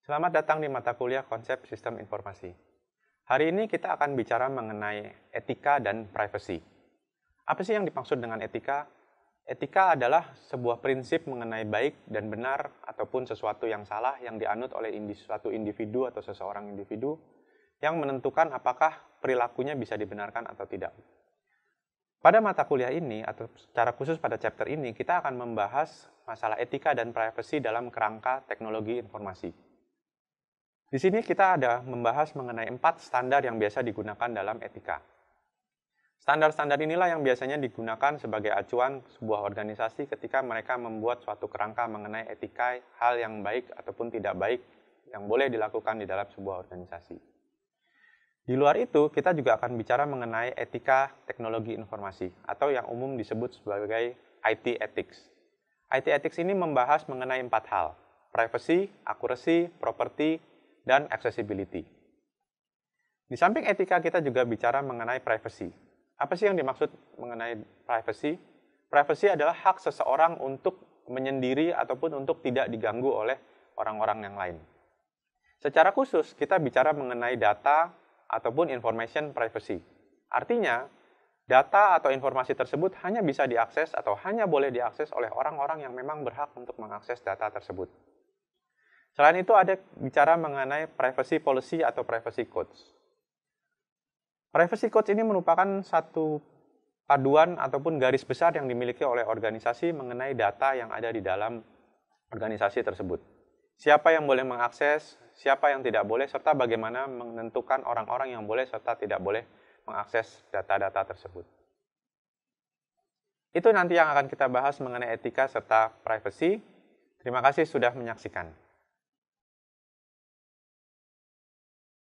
Selamat datang di mata kuliah Konsep Sistem Informasi. Hari ini kita akan bicara mengenai etika dan privacy. Apa sih yang dimaksud dengan etika? Etika adalah sebuah prinsip mengenai baik dan benar ataupun sesuatu yang salah yang dianut oleh suatu individu atau seseorang individu yang menentukan apakah perilakunya bisa dibenarkan atau tidak. Pada mata kuliah ini, atau secara khusus pada chapter ini, kita akan membahas masalah etika dan privacy dalam kerangka teknologi informasi. Di sini kita ada membahas mengenai 4 standar yang biasa digunakan dalam etika. Standar-standar inilah yang biasanya digunakan sebagai acuan sebuah organisasi ketika mereka membuat suatu kerangka mengenai etika hal yang baik ataupun tidak baik yang boleh dilakukan di dalam sebuah organisasi. Di luar itu, kita juga akan bicara mengenai etika teknologi informasi atau yang umum disebut sebagai IT ethics. IT ethics ini membahas mengenai 4 hal: privacy, accuracy, property, dan accessibility. Di samping etika, kita juga bicara mengenai privacy. Apa sih yang dimaksud mengenai privacy? Privacy adalah hak seseorang untuk menyendiri ataupun untuk tidak diganggu oleh orang-orang yang lain. Secara khusus, kita bicara mengenai data ataupun information privacy. Artinya, data atau informasi tersebut hanya bisa diakses atau hanya boleh diakses oleh orang-orang yang memang berhak untuk mengakses data tersebut. Selain itu, ada bicara mengenai privacy policy atau privacy codes. Privacy codes ini merupakan satu paduan ataupun garis besar yang dimiliki oleh organisasi mengenai data yang ada di dalam organisasi tersebut. Siapa yang boleh mengakses, siapa yang tidak boleh, serta bagaimana menentukan orang-orang yang boleh serta tidak boleh mengakses data-data tersebut. Itu nanti yang akan kita bahas mengenai etika serta privacy. Terima kasih sudah menyaksikan.